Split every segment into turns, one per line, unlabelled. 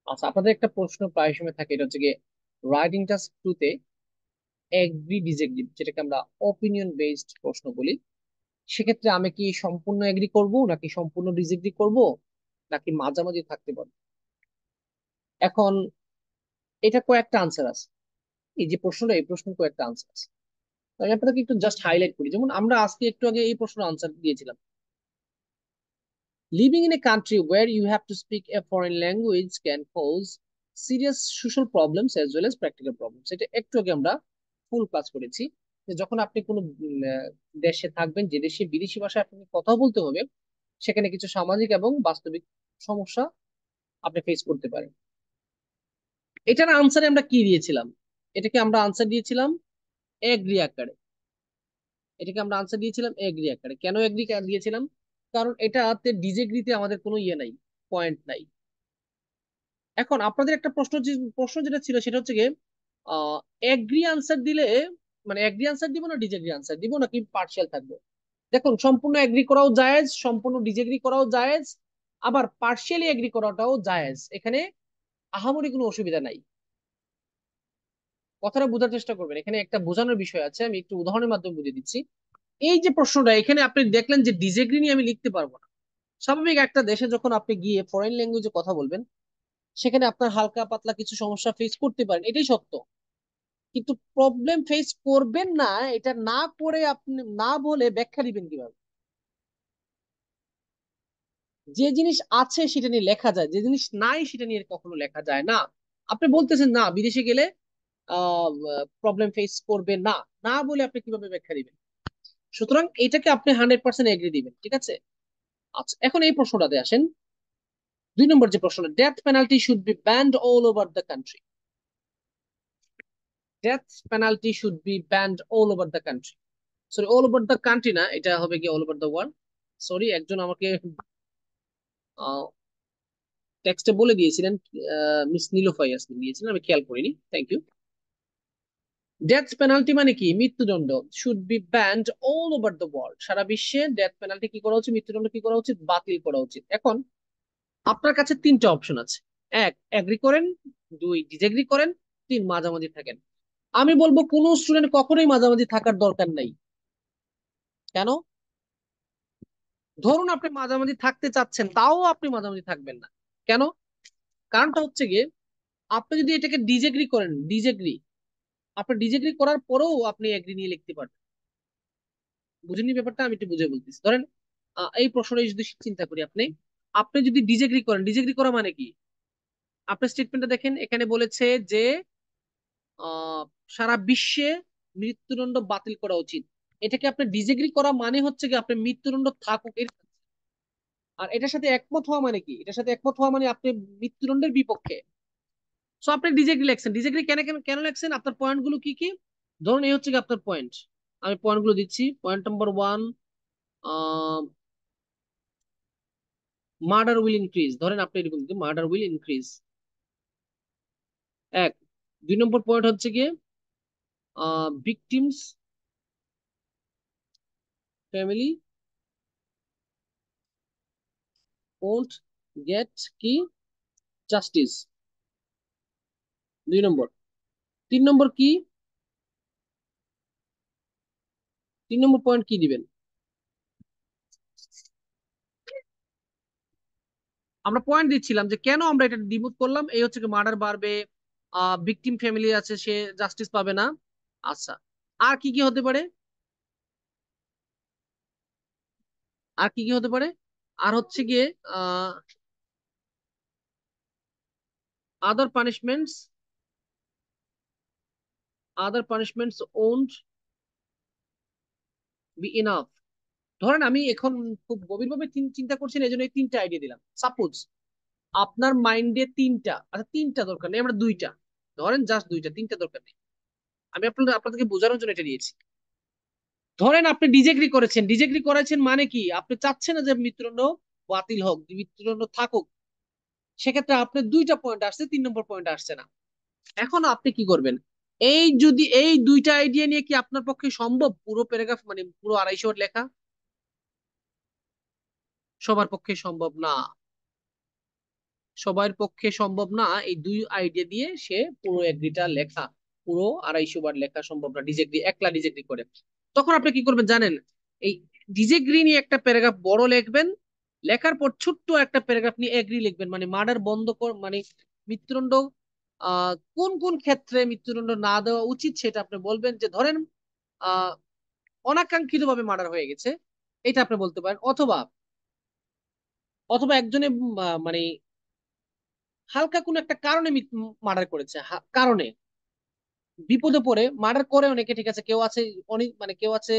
আচ্ছা, আপনাদের একটা প্রশ্ন প্রায় সময় থাকে, এটা হচ্ছে গিয়ে রাইটিং টাস্ক টুতে এগ্রি ডিসএগ্রি, যেটাকে আমরা অপিনিয়ন বেসড প্রশ্ন বলি। সেক্ষেত্রে আমি কি সম্পূর্ণ এগ্রি করব, নাকি সম্পূর্ণ ডিসএগ্রি করব, নাকি মাঝামাঝি থাকতে পারবো? এখন এটা কয়েকটা আনসার আছে। এই যে প্রশ্নটা, এই প্রশ্ন কয়েকটা আনসার আছে। তো আমি আপনাকে একটু জাস্ট হাইলাইট করি। যেমন আমরা আজকে একটু আগে এই প্রশ্নের আনসার দিয়েছিলাম, living in a country where you have to speak a foreign language can cause serious social problems as well as practical problems. এটা একটু আগে আমরা ফুল ক্লাস করেছি, যে যখন আপনি কোনো দেশে থাকবেন, যে দেশে বিদেশি ভাষায় আপনাকে কথা বলতে হবে, সেখানে কিছু সামাজিক এবং বাস্তবিক সমস্যা আপনি ফেস করতে পারেন। এটার আনসারে আমরা কি দিয়েছিলাম? এটাকে আমরা আনসার দিয়েছিলাম এগ্রি আকারে। এটাকে আমরা আনসার দিয়েছিলাম এগ্রি আকারে। কেন এগ্রি দিয়েছিলাম? কারণ এটাতে ডিজেগ্রিতে আমাদের কোনো ইয়ে নাই, পয়েন্ট নাই। এখন আপনাদের একটা প্রশ্ন যেটা ছিল সেটা হচ্ছে গিয়ে এগ্রি আনসার দিলে, মানে এগ্রি আনসার দিব না ডিজেগ্রি আনসার দিব, নাকি পার্শিয়াল থাকবো? দেখুন, সম্পূর্ণ এগ্রি করাও জায়েজ, সম্পূর্ণ ডিজেগ্রি করাও জায়েজ, আবার পার্শিয়ালি এগ্রি করাটাও জায়েজ। এখানে আহামরি কোনো অসুবিধা নাই। কথাটা বোঝার চেষ্টা করবেন, এখানে একটা বোঝানোর বিষয় আছে, আমি একটু উদাহরণের মাধ্যমে বুঝিয়ে দিচ্ছি। এই যে প্রশ্নটা, এখানে আপনি দেখলেন যে ডিজেগ্রি নিয়ে আমি লিখতে পারবো না। স্বাভাবিক, একটা দেশে যখন আপনি গিয়ে ফরেন ল্যাঙ্গুয়েজে কথা বলবেন, সেখানে আপনার হালকা পাতলা কিছু সমস্যা ফেস করতে পারেন, এটাই সত্য। কিন্তু প্রবলেম ফেস করবেন না, এটা না করে আপনি না বলে ব্যাখ্যা দিবেন কিভাবে? যে জিনিস আছে সেটা নিয়ে লেখা যায়, যে জিনিস নাই সেটা নিয়ে কখনো লেখা যায় না। আপনি বলতেছেন না, বিদেশে গেলে প্রবলেম ফেস করবে না, না বলে আপনি কিভাবে ব্যাখ্যা দিবেন? সুতরাং এটাকে আপনি 100% এগ্রি দিবেন, ঠিক আছে? আচ্ছা, এখন এই প্রশ্নটাতে আসেন। 2 নম্বর যে প্রশ্ন, death penalty should be banned all over the country. Death penalty should be banned all over the country. Sorry, all over the country না, এটা হবে কি all over the world. Sorry, একজন আমাকে টেক্সটে বলে দিয়েছিলেন, মিস নীলোফা ইয়াসমিন দিয়েছিলেন, আমি খেয়াল করিনি, থ্যাংক ইউ। ডেথ পেনাল্টি মানে কি? মৃত্যুদণ্ড। Should be banned all over the world, সারা বিশ্বে ডেথ পেনাল্টি কি করা উচিত, মৃত্যুদণ্ড কি করা উচিত, বাতিল করা উচিত। এখন আপনার কাছে তিনটা অপশন আছে। এক, এগ্রি করেন; দুই, ডিসএগ্রি করেন; তিন, মাঝামাঝি থাকেন। আমি বলবো কোন স্টুডেন্ট কখনোই মাঝামাঝি থাকার দরকার নাই। কেন? ধরুন আপনি মাঝামাঝি থাকতে চাচ্ছেন, তাও আপনি মাঝামাঝি থাকবেন না। কেন? কারণটা হচ্ছে গিয়ে, আপনি যদি এটাকে ডিসএগ্রি করেন, ডিসএগ্রি, আপনি ডিসএগ্রি করার পরেও আপনি এগ্রি নিয়ে লিখতে পারবেন। বুঝেননি ব্যাপারটা? আমি একটু বুঝে বলতেছি। ধরেন এই প্রশ্নটা যদি চিন্তা করি, আপনি আপনি যদি ডিসএগ্রি করেন, ডিসএগ্রি করা মানে কি? আপনার স্টেটমেন্টটা দেখেন, এখানে বলেছে যে আহ সারা বিশ্বে মৃত্যুদণ্ড বাতিল করা উচিত। এটাকে আপনি ডিসএগ্রি করা মানে হচ্ছে কি আপনি মৃত্যুদণ্ড থাকুক আর এটার সাথে একমত হওয়া মানে কি? এটার সাথে একমত হওয়া মানে আপনি মৃত্যুদণ্ডের বিপক্ষে। সো আপনি ডিসএগ্রি লেখছেন। ডিসএগ্রি কেন কেন কেন লেখছেন? আপনার পয়েন্ট গুলো কি কি? ধরুন এই হচ্ছে কি আপনার পয়েন্ট, আমি পয়েন্ট গুলো দিচ্ছি। Point number one, murder will increase. ধরেন আপনি এরকম মার্ডার উইল ইনক্রিজ, এক। 2 নম্বর পয়েন্ট হচ্ছে গিয়ে ভিকটিমস ফ্যামিলি ওন্ট গেট কি জাস্টিস। 2 নম্বর। 3 নম্বর কি? 3 নম্বর পয়েন্ট কি দিবেন? আমরা পয়েন্ট দিচ্ছিলাম যে কেন আমরা এটা ডিমোট করলাম, এই হচ্ছে কি মার্ডার বাড়বে, ভিকটিম ফ্যামিলি আছে সে জাস্টিস পাবে না। আচ্ছা, আর কি কি হতে পারে? আর কি কি হতে পারে? আর হচ্ছে গিয়ে ah other punishments, other punishments won't be enough. ধরেন আমি এখন খুব গভীরভাবে চিন্তা করছি না, এই জন্য এই তিনটা আইডিয়া দিলাম। সাপোজ আপনার মাইন্ডে তিনটা, আচ্ছা তিনটা দরকার নেই, আমরা দুইটা ধরেন, জাস্ট দুইটা, তিনটা দরকার নেই। আমি আপনাদেরকে বোঝানোর জন্য এটা দিয়েছি। ধরেন আপনি ডিজেগ্রি করেছেন, ডিজেগ্রি করেছেন মানে কি আপনি চাচ্ছেন না যে মৃত্যুদণ্ড বাতিল হোক, মৃত্যুদণ্ড থাকুক। সেক্ষেত্রে আপনার দুইটা পয়েন্ট আসছে, 3 নম্বর পয়েন্ট আসছে না। এখন আপনি কি করবেন? এই দুইটা আইডিয়া নিয়ে কি আপনার পক্ষে সম্ভব পুরো প্যারাগ্রাফ, মানে পুরো 250 ওয়ার্ড লেখা? সবার পক্ষে সম্ভব না। সবার পক্ষে সম্ভব না এই দুই আইডিয়া দিয়ে সে পুরো এগ্রিটা লেখা, পুরো 250 বার লেখা সম্ভব না ডিজেগ্রি, একলা ডিজেগ্রি করে। তখন আপনি কি করবেন জানেন? এই ডিজেগ্রি নিয়ে একটা প্যারাগ্রাফ বড় লিখবেন, লেখার পর ছোট্ট একটা প্যারাগ্রাফ নিয়ে এগ্রি লিখবেন, মানে মার্ডার বন্ধ কর, মানে মৃত্যুদণ্ড কোন কোন ক্ষেত্রে মৃত্যুদণ্ড না দেওয়া উচিত সেটা আপনি বলবেন। যে ধরেন আহ অনাকাঙ্ক্ষিত ভাবে মার্ডার হয়ে গেছে, এটা আপনি বলতে পারেন। অথবা অথবা একজনে মানে হালকা কোনো একটা কারণে মার্ডার করেছে, কারণে বিপদে পড়ে মার্ডার করে অনেকে, ঠিক আছে, কেউ আছে অনেক, মানে কেউ আছে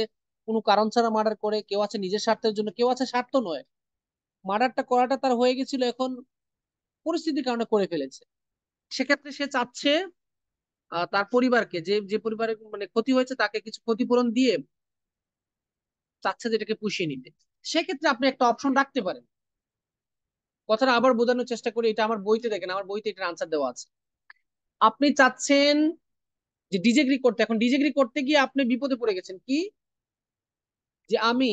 কোনো কারণ ছাড়া মার্ডার করে, কেউ আছে নিজের স্বার্থের জন্য, কেউ আছে স্বার্থ নয়, মার্ডারটা করাটা তার হয়ে গেছিল, এখন পরিস্থিতির কারণে করে ফেলেছে। সেক্ষেত্রে সে চাচ্ছে তার পরিবারকে, যে যে পরিবারের মানে ক্ষতি হয়েছে তাকে কিছু ক্ষতিপূরণ দিয়ে চাচ্ছে যেটাকে পুষিয়ে নিতে। সেক্ষেত্রে আপনি একটা অপশন রাখতে পারেন। কথাটা আবার বোঝানোর চেষ্টা করি, এটা আমার বইতে দেখেন, আমার বইতে এটার আনসার দেওয়া আছে। আপনি চাচ্ছেন যে ডিজেগ্রি করতে, এখন ডিজেগ্রি করতে গিয়ে আপনি বিপদে পড়ে গেছেন কি, যে আমি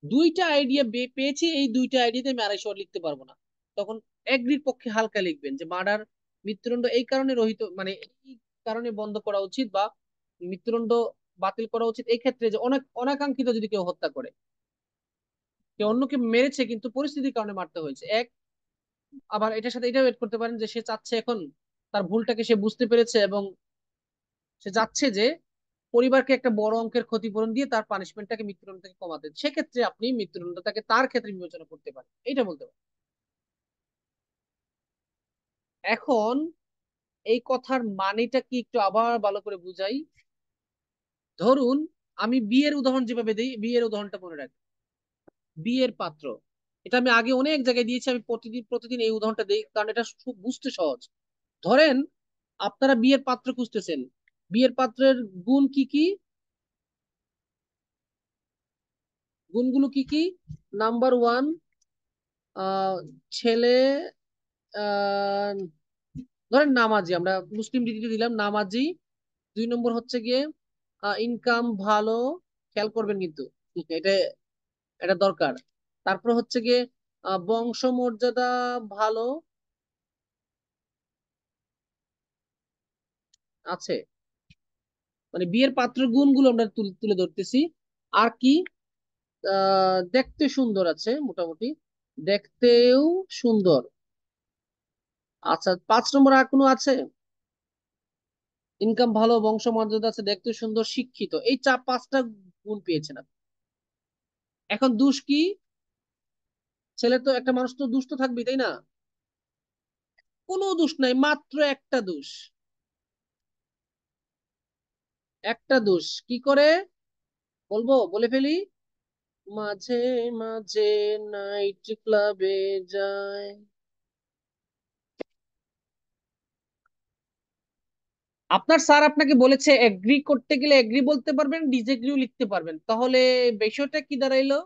দুইটা আইডিয়া পেয়েছি, এই দুইটা আইডিয়াতে আমি 250 লিখতে পারবো না। তখন এগ্রির পক্ষে হালকা লিখবেন যে মার্ডার, মৃত্যুদণ্ড এই কারণে রহিত, মানে এই কারণে বন্ধ করা উচিত বা মৃত্যুদণ্ড বাতিল করা উচিত এই ক্ষেত্রে, যে অনেক অনাকাঙ্ক্ষিত যদি কেউ হত্যা করে, কেউ অন্যকে মেরেছে কিন্তু পরিস্থিতির কারণে মারতে হয়েছে এক। আবার এটার সাথে এটাও এড করতে পারেন যে সে চাচ্ছে এখন তার ভুলটাকে সে বুঝতে পেরেছে এবং সে চাচ্ছে যে পরিবারকে একটা বড় অঙ্কের ক্ষতিপূরণ দিয়ে তার পানিশমেন্টটাকে, মৃত্যুদণ্ড থেকে কমাতে। সেক্ষেত্রে আপনি মৃত্যুদণ্ডটাকে তার ক্ষেত্রে বিবেচনা করতে পারেন, এটা বলতে পারেন। এখন এই কথার মানেটা কি একটু আবার ভালো করে বুঝাই। ধরুন আমি বিয়ের উদাহরণ যেভাবে দিই, বিয়ের উদাহরণটা মনে রাখি। বিয়ের পাত্র, এটা আমি আগে অনেক জায়গায় দিয়েছি, আমি প্রতিদিন প্রতিদিন এই উদাহরণটা দিই কারণ এটা খুব বুঝতে সহজ। ধরেন আপনারা বিয়ের পাত্র খুঁজতেছেন, বিয়ের পাত্রের গুণ কি কি, গুণগুলো কি কি? নাম্বার ওয়ান, ছেলে আহ ধরেন নামাজি, আমরা মুসলিম রীতিতে দিলাম নামাজি। 2 নম্বর হচ্ছে গিয়ে ইনকাম ভালো, খেয়াল করবেন কিন্তু এটা, এটা দরকার। তারপর হচ্ছে গিয়ে বংশমর্যাদা ভালো আছে, মানে বিয়ের পাত্রের গুণগুলো আমরা তুলে ধরতেছি। আর কি, দেখতে সুন্দর আছে মোটামুটি, দেখতেও সুন্দর। আচ্ছা 5 নম্বর আর কোনো আছে? ইনকাম ভালো, বংশমর্যাদা আছে, দেখতে সুন্দর, শিক্ষিত, এই 5টা গুণ পেয়েছেন আপনি। এখন দোষ কি? ছেলে তো, একটা মানুষ তো দুষ্ট থাকবে তাই না? কোনো দোষ নাই, মাত্র একটা দোষ, একটা দোষ কি করে বলবো, বলে ফেলি। মাঝে মাঝে নাইট ক্লাবে যায়। আপনার স্যার আপনাকে বলেছে এগ্রি করতে গেলে এগ্রি বলতে পারবেন, ডিসএগ্রিও লিখতে পারবেন, তাহলে বিষয়টা কি দাঁড়াইলো?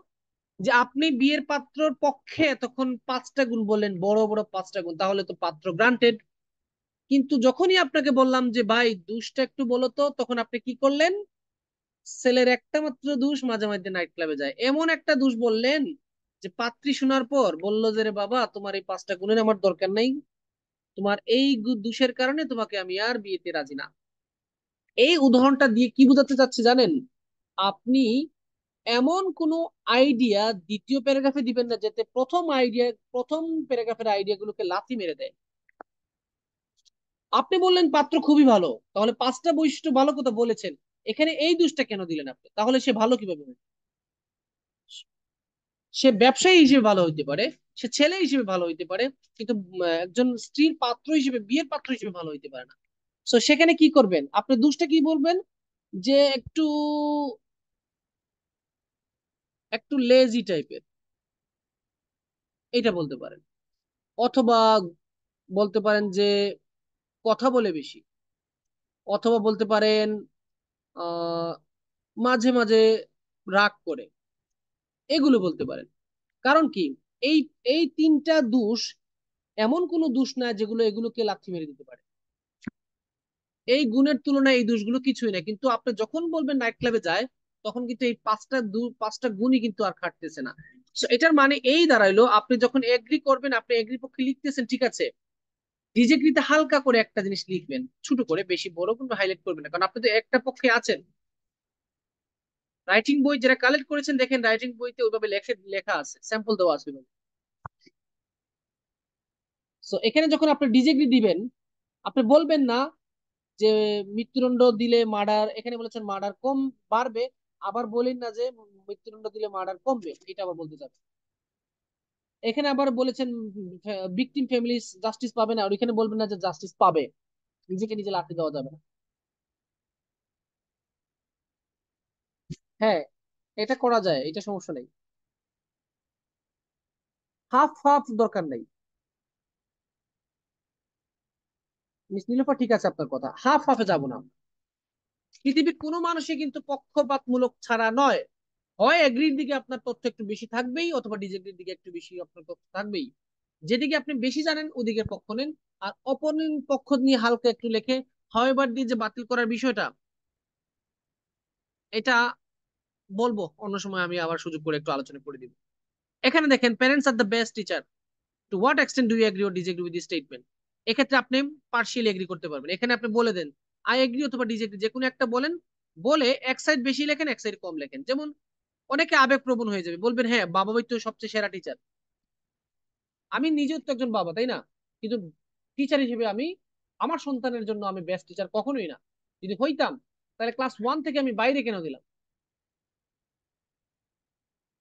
যে আপনি বিয়ের পাত্রর পক্ষে তখন 5টা গুণ বললেন, বড় বড় 5টা গুণ, তাহলে তো পাত্র গ্রান্টেড। কিন্তু যখনই আপনাকে বললাম যে ভাই দুষটা একটু বলো তো, তখন আপনি কি করলেন? ছেলের একটা মাত্র দোষ, মাঝে মাঝে নাইট ক্লাবে যায়, এমন একটা দোষ বললেন যে পাত্রী শোনার পর বললো যে রে বাবা, তোমার এই 5টা গুণের আমার দরকার নাই, তোমার এই দোষের কারণে তোমাকে আমি আর বিয়েতে রাজি না। এই উদাহরণটা দিয়ে কি বোঝাতে চাচ্ছি জানেন? আপনি এমন কোন আইডিয়া দ্বিতীয় প্যারাগ্রাফে দিবেন না যাতে প্রথম প্যারাগ্রাফের আইডিয়া গুলোকে লাথি মেরে দেয়। আপনি বললেন পাত্র খুবই ভালো, তাহলে 5টা বৈশিষ্ট্য ভালো কথা বলেছেন, এখানে এই দোষটা কেন দিলেন আপনি? তাহলে সে ভালো কিভাবে হবে? সে ব্যবসায়ী হিসেবে ভালো হইতে পারে, সে ছেলে হিসেবে ভালো হইতে পারে, কিন্তু একজন স্ত্রীর পাত্র হিসেবে, বিয়ের পাত্র হিসেবে ভালো হইতে পারে না। তো সেখানে কি করবেন আপনি, দোষটা কি বলবেন? যে একটু একটু লেজি টাইপের, এটা বলতে পারেন। অথবা বলতে পারেন যে কথা বলে বেশি। অথবা বলতে পারেন আহ মাঝে মাঝে রাগ করে, এগুলো বলতে পারেন। কারণ কি, এই এই 3টা দোষ এমন কোনো দোষ না যেগুলো এগুলোকে লাথি মেরে দিতে পারে। এই গুণের তুলনায় এই দোষগুলো কিছুই না, কিন্তু আপনি যখন বলবেন নাইট ক্লাবে যায়, তখন কিন্তু এই 5টা গুণই কিন্তু আর খাটতেছে না। So, এটার মানে এই দাঁড়াইলো আপনি যখন এগ্রি করবেন, আপনি এগ্রি পক্ষে লিখতেছেন, ঠিক আছে, ডিজেগ্রিতে হালকা করে একটা জিনিস লিখবেন, ছোট করে, বেশি বড় কিন্তু হাইলাইট করবেন না, কারণ আপনি তো একটা পক্ষে আছেন। রাইটিং বই যারা কালেক্ট করেছেন, দেখেন রাইটিং বইতে ওইভাবে লেখা আছে, স্যাম্পল দেওয়া আছে ওইভাবে। সো এখানে যখন আপনি ডিজেগ্রি দিবেন, আপনি বলবেন না যে মৃত্যুদণ্ড দিলে মার্ডার, এখানে বলেছেন মার্ডার কম বাড়বে, আবার বলেন না যে মৃত্যুদণ্ড দিলে মার্ডার কমবে, এটা আবার বলতে যাবে। এখানে আবার বলেছেন ভিকটিম ফ্যামিলি জাস্টিস পাবে না, আর এখানে বলবেন না যে জাস্টিস পাবে। নিজেকে নিজে লাথি দেওয়া যাবে না। হ্যাঁ, এটা করা যায়, এটা সমস্যা নেই। হাফ হাফ দরকার নেই। মিস নীলোফার, ঠিক আছে আপনার কথা, হাফ হাফে যাব না। পৃথিবীর কোনো মানুষই কিন্তু পক্ষপাতমূলক ছাড়া নয়। হয় এগ্রির দিকে আপনার তথ্য একটু বেশি থাকবেই, অথবা ডিজেগ্রির দিকে একটু বেশি আপনার তথ্য থাকবেই। যেদিকে আপনি বেশি জানেন ওদিকের পক্ষ নেন, আর অপোনেন্ট পক্ষ নিয়ে হালকা একটু লেখে। হাওয়েভার দিয়ে যে বাতিল করার বিষয়টা, এটা বলবো অন্য সময়, আমি আবার সুযোগ করে একটু আলোচনা করে দিব। এখানে দেখেন, parents are the best teacher, to what extent do you agree or disagree with this statement. এক্ষেত্রে আপনি পার্শিয়ালি এগ্রি করতে পারবেন। এখানে আপনি বলে দেন আই এগ্রি অথবা ডিসএগ্রি, যে কোনো একটা বলেন, বলে এক সাইড বেশি লেখেন, এক সাইড কম লেখেন। যেমন অনেকে আবেগপ্রবণ হয়ে যাবে, বলবেন হ্যাঁ বাবা ভাই তো সবচেয়ে সেরা টিচার। আমি নিজেও তো একজন বাবা, তাই না? কিন্তু টিচার হিসেবে আমি আমার সন্তানের জন্য আমি বেস্ট টিচার কখনোই না। যদি হইতাম, তাহলে ক্লাস ওয়ান থেকে আমি বাইরে কেন দিলাম?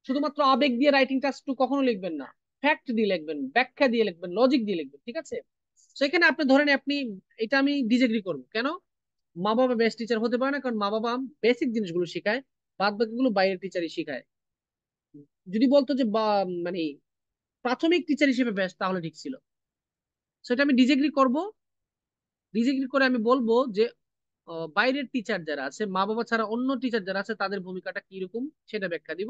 শুধুমাত্র আবেগ দিয়ে রাইটিং টাস্ক টু কখনো লিখবেন না। ফ্যাক্ট দিয়ে লিখবেন, ব্যাখ্যা দিয়ে লিখবেন, লজিক দিয়ে লিখবেন, ঠিক আছে? সেখানে আপনি ধরেন আপনি, এটা আমি ডিসএগ্রি করবো কেন? মা বাবা বেস্ট টিচার হতে পারে না, কারণ মা বাবা বেসিক জিনিসগুলো শেখায়, বাদ বাকিগুলো বাইরের টিচারই শেখায়। যদি বলতো যে বা মানে প্রাথমিক টিচার হিসেবে বেস্ট, তাহলে ঠিক ছিল। সেটা আমি ডিসএগ্রি করব। ডিসএগ্রি করে আমি বলবো যে বাইরের টিচার যারা আছে, মা বাবা ছাড়া অন্য টিচার যারা আছে, তাদের ভূমিকাটা কিরকম সেটা ব্যাখ্যা দিব।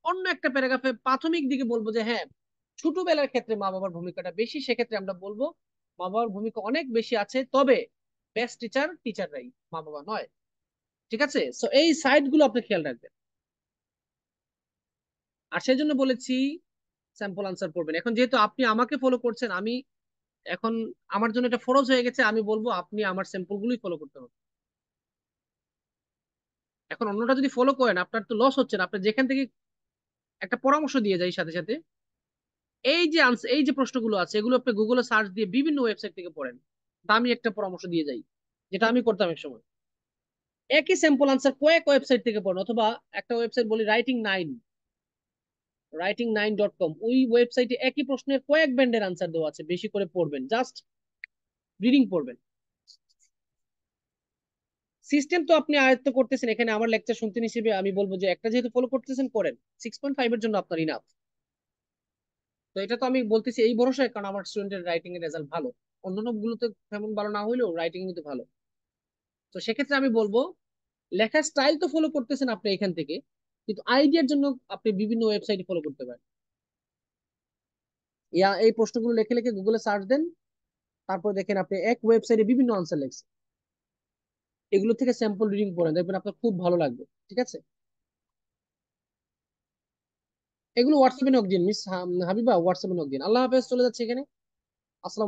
অন্য একটা প্যারাগ্রাফে প্রাথমিক দিকে বলবো যে হ্যাঁ, ছোটবেলার ক্ষেত্রে মা বাবার ভূমিকাটা বেশি, সেক্ষেত্রে আমরা বলবো মা বাবার ভূমিকা অনেক বেশি আছে, তবে বেস্ট টিচার টিচাররাই, মা বাবা নয়। ঠিক আছে, সো এই সাইড গুলো আপনি খেয়াল রাখবেন। আর সেই জন্য বলেছি স্যাম্পল আনসার পড়বেন। এখন যেহেতু আপনি আমাকে ফলো করছেন, আমি এখন আমার জন্য এটা ফরজ হয়ে গেছে, আমি বলবো আপনি আমার স্যাম্পল গুলোই ফলো করতে হবে। এখন অন্যটা যদি ফলো করেন, আপনার তো লস হচ্ছে না। আপনি যেখান থেকে একটা পরামর্শ দিয়ে যাই সাথে সাথে, এই যে প্রশ্নগুলো আছে, এগুলো আপনি গুগলে সার্চ দিয়ে বিভিন্ন ওয়েবসাইট থেকে পড়েন, দামি একটা পরামর্শ দিয়ে যাই, যেটা আমি করতাম এক সময়। একই স্যাম্পল আনসার কয়েক ওয়েবসাইট থেকে পড়েন, অথবা একটা ওয়েবসাইট বলি writing9.com, ওই ওয়েবসাইটে একই প্রশ্নের কয়েক ব্যান্ডের আনসার দেওয়া আছে, বেশি করে পড়বেন, জাস্ট রিডিং পড়বেন। সিস্টেম তো আপনি আয়ত্ত করতেছেন, এখানে আমার লেকচার শুনতেন হিসেবে আমি বলবো যে একটা যেহেতু ফলো করতেছেন, করেন। 6.5 এর জন্য আপনার ইনাফ। তো এটা তো আমি বলতেছি এই ভরসায়, কারণ আমার স্টুডেন্টের রাইটিং এর রেজাল্ট ভালো। অন্যান্য গুলোতে তেমন ভালো না হইলেও রাইটিং কিন্তু ভালো। তো সেক্ষেত্রে আমি বলবো, লেখার স্টাইল তো ফলো করতেছেন আপনি এখান থেকে, কিন্তু আইডিয়ার জন্য আপনি বিভিন্ন ওয়েবসাইট ফলো করতে পারেন। এই প্রশ্নগুলো লিখে লিখে গুগলে সার্চ দেন, তারপর দেখেন আপনি এক ওয়েবসাইটে বিভিন্ন আনসার লেখছে, এগুলো থেকে স্যাম্পল রিডিং পড়েন, দেখবেন আপনার খুব ভালো লাগবে। ঠিক আছে, এগুলো হোয়াটসঅ্যাপে নক দিন, মিস হাবিবা, হোয়াটসঅ্যাপে নক দিন। আল্লাহ হাফেজ, চলে যাচ্ছে এখানে। আসসালাম।